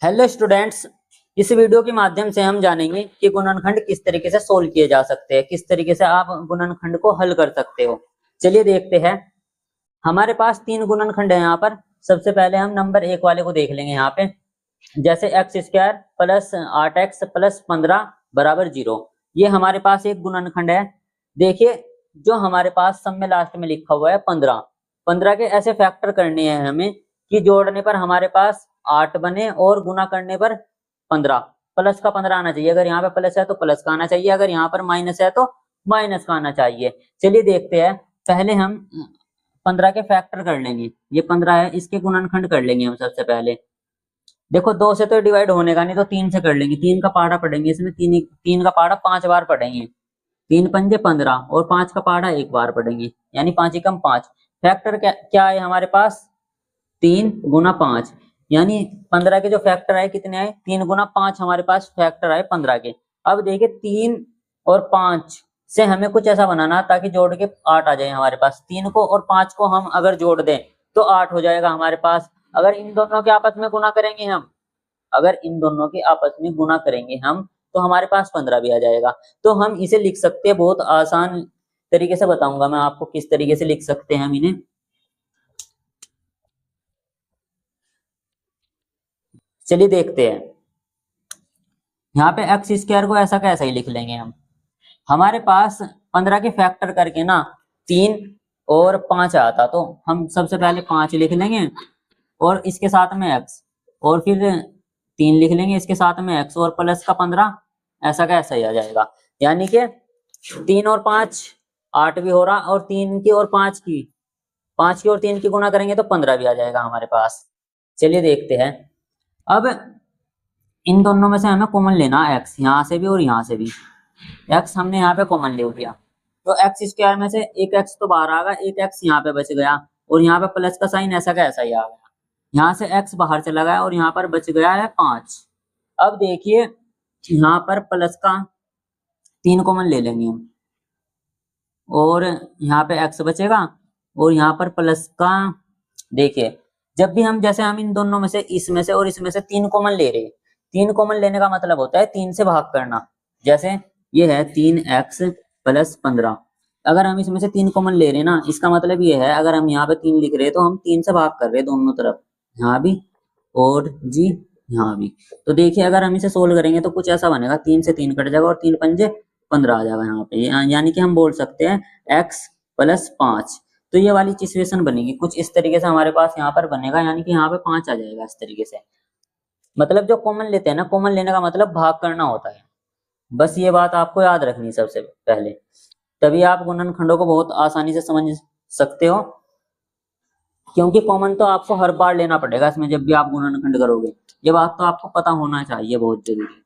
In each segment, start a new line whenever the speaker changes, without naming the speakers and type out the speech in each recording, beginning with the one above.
Hello students. इस video के माध्यम से हम जानेंगे कि गुणनखंड किस तरीके से सोल्व किए जा सकते हैं, किस तरीके से आप गुणनखंड को हल कर सकते हो। चलिए देखते हैं। हमारे पास तीन गुणनखंड है यहाँ पर। सबसे पहले हम नंबर एक वाले को देख लेंगे। यहाँ पे जैसे x square plus 8x plus 15 बराबर 0, ये हमारे पास एक गुणनखंड है। देखिए, जो हमारे पास सब में लास्ट में लिखा हुआ है 15, 15 के ऐसे फैक्टर करने हैं हमें कि जोड़ने पर हमारे पास 8 बने और गुना करने पर 15। प्लस का 15 आना चाहिए। अगर यहाँ पे प्लस है तो प्लस का आना चाहिए, अगर यहाँ पर माइनस है तो माइनस का आना चाहिए। चलिए देखते हैं। पहले हम 15 के फैक्टर कर लेंगे। ये 15 है, इसके गुणनखंड कर लेंगे हम सबसे पहले। देखो, 2 से तो डिवाइड होने का नहीं, तो 3 से कर लेंगे। 3 का पहाड़ा पढ़ेंगे इसमें। तीन का पहाड़ा 5 बार पढ़ेंगे। 3 पंजे 15 और 5 का पहाड़ा 1 बार पढ़ेंगे, यानी 5 एकम 5। फैक्टर क्या क्या है हमारे पास? 3 गुना 5, यानी 15 के जो फैक्टर आए कितने आए? 3 गुना 5 हमारे पास फैक्टर आए 15 के। अब देखिए, 3 और 5 से हमें कुछ ऐसा बनाना ताकि जोड़ के 8 आ जाए हमारे पास। 3 को और 5 को हम अगर जोड़ दें तो 8 हो जाएगा हमारे पास। अगर इन दोनों के आपस में गुना करेंगे हम, अगर इन दोनों के आपस में गुना करेंगे हम, तो हमारे पास 15 भी आ जाएगा। तो हम इसे लिख सकते हैं, बहुत आसान तरीके से बताऊंगा मैं आपको किस तरीके से लिख सकते हैं हम इन्हें। चलिए देखते हैं। यहाँ पे एक्स स्क्वायर को ऐसा कैसा ही लिख लेंगे हम। हमारे पास 15 के फैक्टर करके ना 3 और 5 आता, तो हम सबसे पहले 5 लिख लेंगे और इसके साथ में एक्स, और फिर 3 लिख लेंगे इसके साथ में एक्स, और प्लस का 15 ऐसा का ऐसा ही आ जाएगा। यानी कि 3 और 5 8 भी हो रहा, और 3 की और 5 की, 5 की और 3 की गुना करेंगे तो 15 भी आ जाएगा हमारे पास। चलिए देखते हैं। अब इन दोनों में से हमें कॉमन लेना है एक्स, यहाँ से भी और यहाँ से भी। एक्स हमने यहाँ पे कॉमन ले लिया, तो एक्स स्क्वायर में से एक एक्स तो बाहर आ गया, एक एक्स यहाँ पे बच गया, और यहाँ पे प्लस का साइन ऐसा का ऐसा ही आ गया। यहाँ से एक्स बाहर चला गया और यहाँ पर बच गया है 5। अब देखिए, यहाँ पर प्लस का 3 कॉमन ले लेंगे हम, और यहाँ पे एक्स बचेगा, और यहाँ पर प्लस का, देखिए जब भी हम, जैसे हम इन दोनों में से, इसमें से और इसमें से 3 कॉमन ले रहे हैं, 3 कॉमन लेने का मतलब होता है 3 से भाग करना। जैसे ये है 3x प्लस 15, अगर हम इसमें से 3 कॉमन ले रहे हैं ना, इसका मतलब ये है अगर हम यहाँ पे 3 लिख रहे हैं तो हम 3 से भाग कर रहे हैं दोनों तरफ, यहाँ भी और जी यहाँ भी। तो देखिए, अगर हम इसे सोल्व करेंगे तो कुछ ऐसा बनेगा, 3 से 3 कट जाएगा और 3 पंजे 15 आ जाएगा यहाँ पे। यानी कि हम बोल सकते हैं x प्लस 5। तो ये वाली सिचुएशन बनेगी कुछ इस तरीके से हमारे पास यहाँ पर बनेगा, यानी कि यहाँ पे 5 आ जाएगा इस तरीके से। मतलब जो कॉमन लेते हैं ना, कॉमन लेने का मतलब भाग करना होता है। बस ये बात आपको याद रखनी सबसे पहले, तभी आप गुणनखंडों को बहुत आसानी से समझ सकते हो, क्योंकि कॉमन तो आपको हर बार लेना पड़ेगा इसमें जब भी आप गुणनखंड करोगे। ये बात तो आपको पता होना चाहिए, बहुत जरूरी।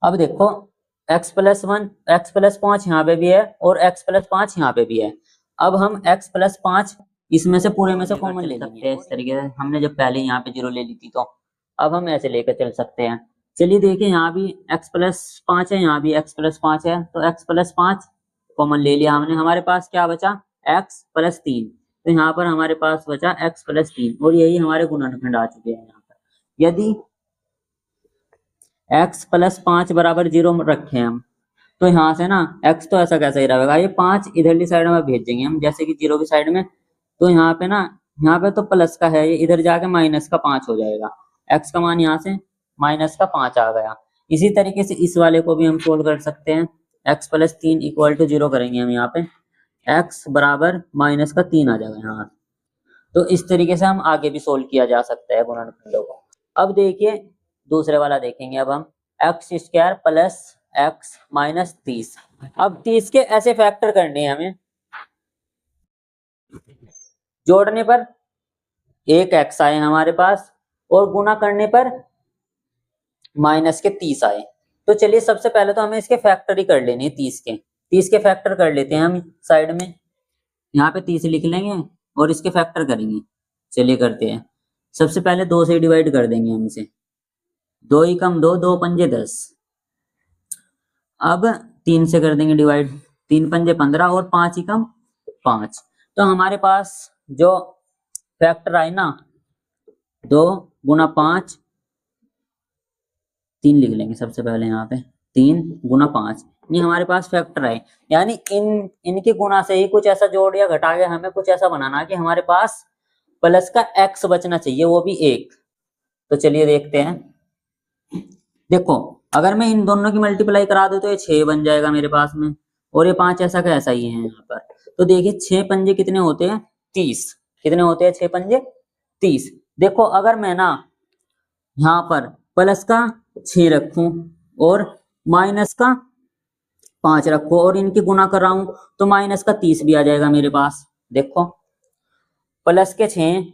अब देखो, x प्लस 1, एक्स प्लस 5 यहाँ पे भी है और x प्लस 5 यहाँ पे भी है। अब हम x प्लस 5 इसमें से पूरे में से कॉमन ले सकते हैं इस तरीके से। हमने जब पहले यहाँ पे 0 ले ली थी, तो अब हम ऐसे लेकर चल सकते हैं। चलिए देखिए, यहाँ भी x प्लस 5 है, यहाँ भी x प्लस 5 है, तो x प्लस 5 कॉमन ले लिया हमने। हमारे पास क्या बचा? x plus 3। तो यहाँ पर हमारे पास बचा x प्लस 3, और यही हमारे गुणनखंड आ चुके हैं यहाँ पर। यदि x प्लस 5 बराबर 0 रखे हम, तो यहाँ से ना x तो ऐसा कैसा ही रहेगा, ये 5 इधरली साइड में भेजेंगे हम, जैसे कि 0 की साइड में। तो यहाँ पे ना, यहाँ पे तो प्लस का है, ये इधर जाके माइनस का 5 हो जाएगा। x का मान यहाँ से माइनस का 5 आ गया। इसी तरीके से इस वाले को भी हम सोल्व कर सकते हैं। x प्लस 3 इक्वल टू 0 करेंगे हम, यहाँ पे x बराबर माइनस का 3 आ जाएगा यहाँ। तो इस तरीके से हम आगे भी सोल्व किया जा सकता है गुणनखंडों को। अब देखिए, दूसरे वाला देखेंगे अब हम, x square plus x minus 30। अब 30 के ऐसे फैक्टर करने हैं हमें, जोड़ने पर एक एक्स आए हमारे पास और गुना करने पर माइनस के 30 आए। तो चलिए, सबसे पहले तो हमें इसके फैक्टर ही कर लेने हैं। 30 के फैक्टर कर लेते हैं हम साइड में। यहाँ पे 30 लिख लेंगे और इसके फैक्टर करेंगे। चलिए करते हैं। सबसे पहले 2 से डिवाइड कर देंगे हम इसे। 2 एकम 2, 2 पंजे 10। अब 3 से कर देंगे डिवाइड, 3 पंजे 15 और 5 एकम 5। तो हमारे पास जो फैक्टर आए ना, 2 गुना 5, 3 लिख लेंगे सबसे पहले यहाँ पे, 3 गुना 5, ये हमारे पास फैक्टर है। यानी इनके गुना से ही कुछ ऐसा जोड़ या घटा के हमें कुछ ऐसा बनाना कि हमारे पास प्लस का x बचना चाहिए, वो भी 1। तो चलिए देखते हैं। देखो अगर मैं इन दोनों की मल्टीप्लाई करा दूं तो ये 6 बन जाएगा मेरे पास में, और ये 5 ऐसा का ऐसा ही है यहाँ पर। तो देखिए 6 पंजे कितने होते हैं, 30। कितने होते हैं 6 पंजे, 30। देखो अगर मैं ना यहाँ पर प्लस का 6 रखूं और माइनस का 5 रखो और इनकी गुना कर रहा हूं तो माइनस का 30 भी आ जाएगा मेरे पास। देखो प्लस के 6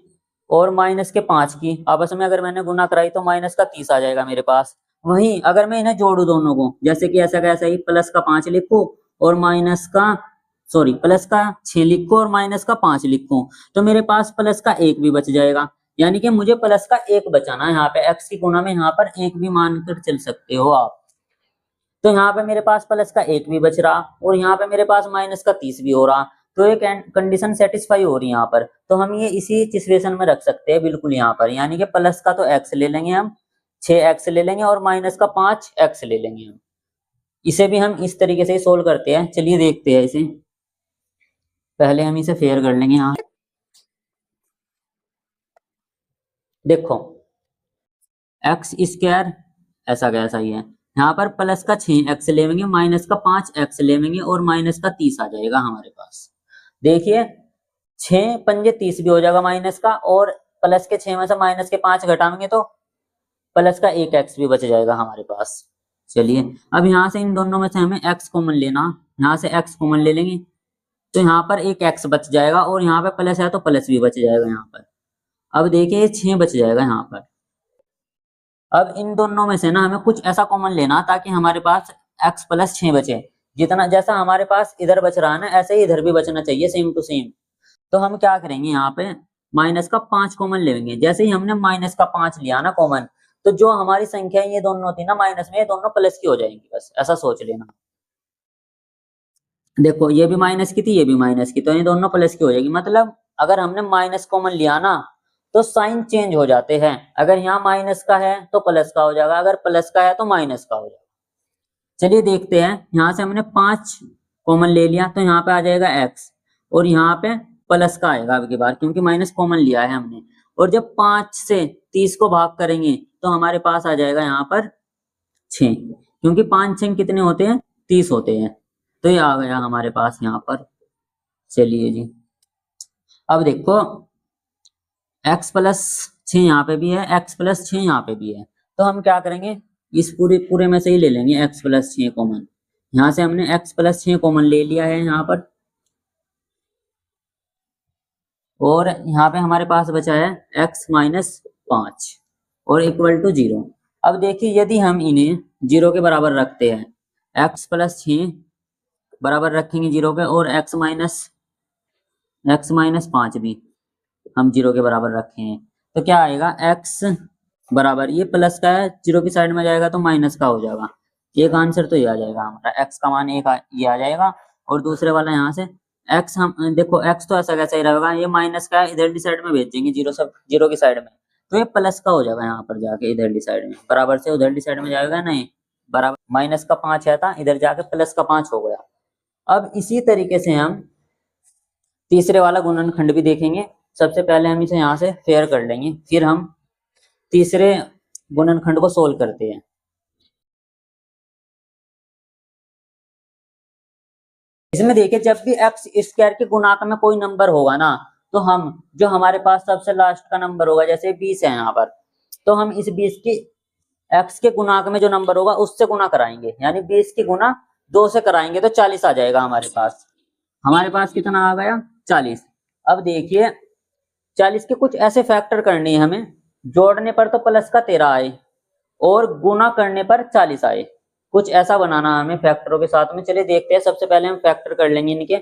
और माइनस के 5 की आपस में अगर मैंने गुना कराई तो माइनस का 30 आ जाएगा मेरे पास। वहीं अगर मैं इन्हें जोड़ू दोनों को, जैसे कि ऐसा कैसा ही प्लस का 5 लिखो और माइनस का प्लस का 6 लिखो और माइनस का 5 लिखो, तो मेरे पास प्लस का 1 भी बच जाएगा। यानी कि मुझे प्लस का 1 बचाना है। यहाँ पे एक्स की गुना में यहाँ पर 1 भी मानकर चल सकते हो आप। तो यहाँ पे मेरे पास प्लस का 1 भी बच रहा और यहाँ पे मेरे पास माइनस का 30 भी हो रहा। तो एक कंडीशन सेटिस्फाई हो रही है यहाँ पर। तो हम ये इसी सिचुएशन में रख सकते हैं बिल्कुल यहाँ पर, यानी कि प्लस का तो x ले लेंगे हम, 6x ले लेंगे और माइनस का 5x ले लेंगे हम। इसे भी हम इस तरीके से ही सोल्व करते हैं। चलिए देखते हैं इसे। पहले हम इसे फेयर कर लेंगे यहाँ। देखो एक्स स्क्वायर ऐसा कैसा ही है, यहाँ पर प्लस का 6x लेंगे, माइनस का 5x लेंगे और माइनस का 30 आ जाएगा हमारे पास। देखिए 6 पंजे 30 भी हो जाएगा माइनस का, और प्लस के 6 में से माइनस के 5 घटाएंगे तो प्लस का 1x भी बच जाएगा हमारे पास। चलिए अब यहाँ से इन दोनों में से हमें x कॉमन लेना, यहाँ से x कॉमन ले लेंगे तो यहाँ पर एक x बच जाएगा और यहाँ पे प्लस है तो प्लस भी बच जाएगा यहाँ पर। अब देखिए 6 बच जाएगा यहाँ पर। अब इन दोनों में से ना हमें कुछ ऐसा कॉमन लेना ताकि हमारे पास x प्लस 6 बचे। जितना जैसा हमारे पास इधर बच रहा है ना, ऐसे ही इधर भी बचना चाहिए, सेम टू सेम। तो हम क्या करेंगे, यहाँ पे माइनस का 5 कॉमन लेंगे। जैसे ही हमने माइनस का 5 लिया ना कॉमन, तो जो हमारी संख्या ये दोनों होती ना माइनस में, ये दोनों प्लस की हो जाएंगी, बस ऐसा सोच लेना। देखो ये भी माइनस की थी, ये भी माइनस की, तो ये दोनों प्लस की हो जाएगी। मतलब अगर हमने माइनस कॉमन लिया ना तो साइन चेंज हो जाते हैं। अगर यहाँ माइनस का है तो प्लस का हो जाएगा, अगर प्लस का है तो माइनस का हो जाएगा। चलिए देखते हैं, यहाँ से हमने 5 कॉमन ले लिया तो यहाँ पे आ जाएगा x, और यहाँ पे प्लस का आएगा अब की बार, क्योंकि माइनस कॉमन लिया है हमने। और जब 5 से 30 को भाग करेंगे तो हमारे पास आ जाएगा यहाँ पर 6, क्योंकि 5 6 कितने होते हैं, 30 होते हैं। तो ये आ गया हमारे पास यहाँ पर। चलिए जी अब देखो x प्लस 6 यहाँ पे भी है, x प्लस 6 यहाँ पे भी है। तो हम क्या करेंगे, इस पूरे में से ही ले लेंगे x प्लस 6 कॉमन। यहाँ से हमने x प्लस 6 कॉमन ले लिया है यहाँ पर, और यहाँ पे हमारे पास बचा है x माइनस 5 और इक्वल टू 0। अब देखिए यदि हम इन्हें 0 के बराबर रखते हैं, x प्लस 6 बराबर रखेंगे 0 के, और x माइनस 5 भी हम 0 के बराबर रखे हैं, तो क्या आएगा, x बराबर, ये प्लस का है 0 की साइड में जाएगा तो माइनस का हो जाएगा। एक आंसर तो ये आ जाएगा हमारा, x का मान ये आ जाएगा। और दूसरे वाला यहाँ से x, हम देखो x तो ऐसा कैसा ही रहेगा, ये माइनस का है इधर की साइड में भेज देंगे, 0 की साइड में, तो ये प्लस का हो जाएगा यहाँ पर जाके इधर की साइड में, बराबर से उधर की साइड में जाएगा, नहीं बराबर माइनस का 5 है था, इधर जाके प्लस का 5 हो गया। अब इसी तरीके से हम तीसरे वाला गुणनखंड भी देखेंगे। सबसे पहले हम इसे यहाँ से फेयर कर लेंगे, फिर हम तीसरे गुणनखंड को सोल्व करते हैं। इसमें देखिए जब भी एक्स स्क्वायर के गुणांक में कोई नंबर होगा ना, तो हम जो हमारे पास सबसे लास्ट का नंबर होगा, जैसे 20 है यहाँ पर, तो हम इस 20 की एक्स के गुणांक में जो नंबर होगा उससे गुना कराएंगे, यानी 20 की गुना 2 से कराएंगे तो 40 आ जाएगा हमारे पास। हमारे पास कितना आ गया, 40। अब देखिए 40 के कुछ ऐसे फैक्टर करने हैं हमें, जोड़ने पर तो प्लस का 13 आए और गुना करने पर 40 आए, कुछ ऐसा बनाना हमें फैक्टरों के साथ में। चलिए देखते हैं, सबसे पहले हम फैक्टर कर लेंगे इनके।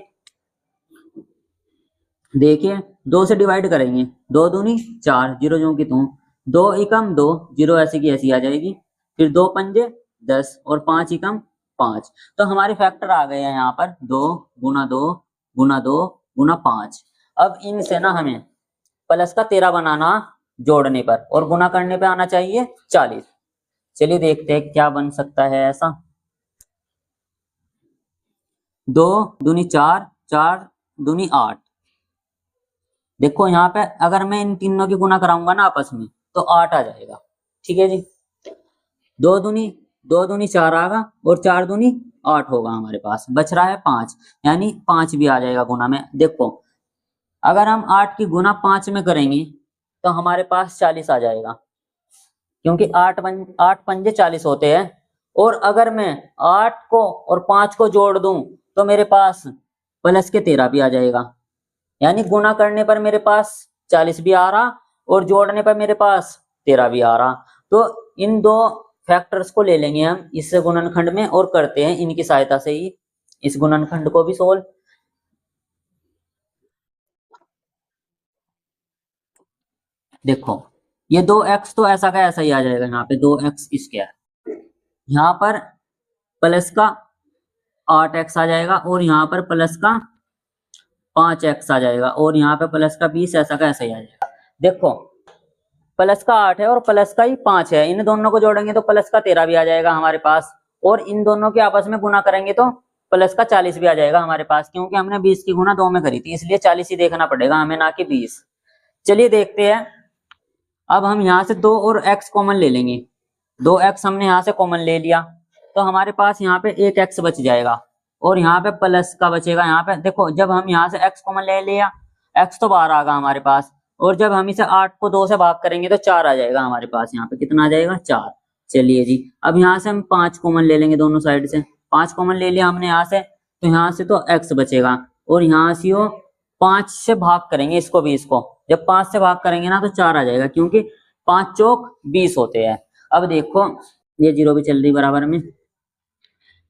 देखिए 2 से डिवाइड करेंगे, 2 दूनी 4, 0 जो की तू, 2 एकम 2, 0 ऐसी की ऐसी आ जाएगी, फिर 2 पंजे 10 और 5 एकम 5। तो हमारे फैक्टर आ गए हैं यहाँ पर 2 गुना 2 गुना 2 गुना 5। अब इनसे ना हमें प्लस का 13 बनाना जोड़ने पर, और गुना करने पे आना चाहिए 40। चलिए देखते हैं क्या बन सकता है ऐसा। 2 दूनी 4, 4 दूनी 8। देखो यहाँ पे अगर मैं इन तीनों की गुना कराऊंगा ना आपस में तो 8 आ जाएगा। ठीक है जी। 2 दूनी 4 आएगा और 4 दूनी 8 होगा, हमारे पास बच रहा है 5, यानी 5 भी आ जाएगा गुना में। देखो अगर हम 8 की गुना 5 में करेंगे तो हमारे पास 40 आ जाएगा, क्योंकि 8 पंजे 40 होते हैं। और अगर मैं 8 को और 5 को जोड़ दूं तो मेरे पास प्लस के 13 भी आ जाएगा, यानी गुना करने पर मेरे पास 40 भी आ रहा और जोड़ने पर मेरे पास 13 भी आ रहा। तो इन दो फैक्टर्स को ले लेंगे हम इस गुणनखंड में और करते हैं इनकी सहायता से ही इस गुणनखंड को भी सोल्व। देखो ये 2x तो ऐसा का ऐसा ही आ जाएगा, यहाँ पे 2x²। यहाँ पर प्लस का 8x आ जाएगा और यहाँ पर प्लस का 5x आ जाएगा और यहाँ पे प्लस का 20 ऐसा का ऐसा ही आ जाएगा। देखो प्लस का 8 है और प्लस का ही 5 है, इन दोनों को जोड़ेंगे तो प्लस का 13 भी आ जाएगा हमारे पास, और इन दोनों के आपस में गुना करेंगे तो प्लस का 40 भी आ जाएगा हमारे पास, क्योंकि हमने 20 की गुना 2 में करी थी, इसलिए 40 ही देखना पड़ेगा हमें, ना कि 20। चलिए देखते हैं। अब हम यहाँ से 2 और x कॉमन ले लेंगे। 2x हमने यहाँ से कॉमन ले लिया तो हमारे पास यहाँ पे 1x बच जाएगा और यहाँ पे प्लस का बचेगा। यहाँ पे देखो जब हम यहाँ से x कॉमन ले लिया, x तो बाहर आ गया हमारे पास, और जब हम इसे 8 को 2 से भाग करेंगे तो 4 आ जाएगा हमारे पास। यहाँ पे कितना आ जाएगा? 4। चलिए जी, अब यहाँ से हम 5 कॉमन ले लेंगे दोनों साइड से। 5 कॉमन ले लिया हमने यहाँ से, तो यहाँ से तो x बचेगा और यहाँ से 5 से भाग करेंगे इसको भी, इसको जब 5 से भाग करेंगे ना तो 4 आ जाएगा, क्योंकि 5 चौक 20 होते हैं। अब देखो ये 0 भी चल रही बराबर में,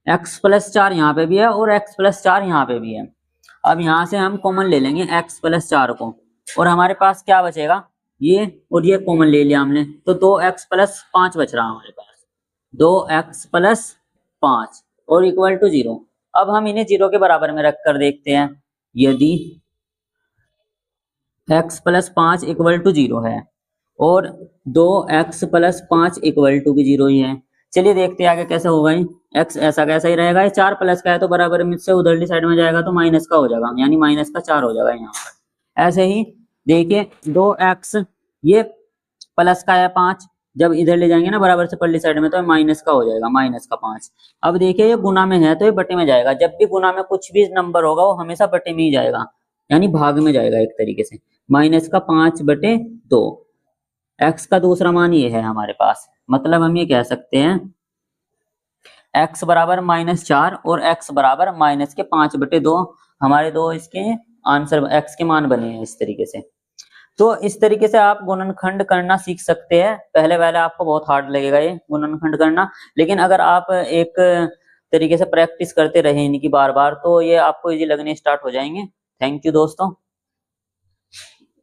x प्लस 4 यहाँ पे भी है और x प्लस 4 यहाँ पे भी है। अब यहाँ से हम कॉमन ले लेंगे x प्लस 4 को और हमारे पास क्या बचेगा? ये और ये कॉमन ले लिया हमने, तो 2x प्लस 5 बच रहा हमारे पास, 2x प्लस 5 और इक्वल टू 0। अब हम इन्हें 0 के बराबर में रख कर देखते हैं। यदि x प्लस 5 इक्वल टू 0 है और 2x प्लस 5 इक्वल टू भी 0 ही है। चलिए देखते हैं आगे कैसे होगा। x ऐसा कैसा ही रहेगा, ये 4 प्लस का है तो बराबर में से उधरली साइड में जाएगा तो माइनस का हो जाएगा, यानी माइनस का 4 हो जाएगा यहाँ पर। ऐसे ही देखिए 2x ये प्लस का है 5, जब इधर ले जाएंगे ना बराबर से पल्ली साइड में तो माइनस का हो जाएगा, माइनस का 5। अब देखिए ये गुना में है तो ये बटे में जाएगा, जब भी गुना में कुछ भी नंबर होगा वो हमेशा बटे में ही जाएगा, यानी भाग में जाएगा एक तरीके से। माइनस का 5/2, x का दूसरा मान ये है हमारे पास, मतलब हम ये कह सकते हैं x बराबर -4 और x बराबर -5/2 हमारे दो इसके आंसर x के मान बने हैं इस तरीके से। तो इस तरीके से आप गुणनखंड करना सीख सकते हैं। पहले पहले आपको बहुत हार्ड लगेगा ये गुणनखंड करना, लेकिन अगर आप एक तरीके से प्रैक्टिस करते रहे इनकी बार बार तो ये आपको इजी लगने स्टार्ट हो जाएंगे। थैंक यू दोस्तों।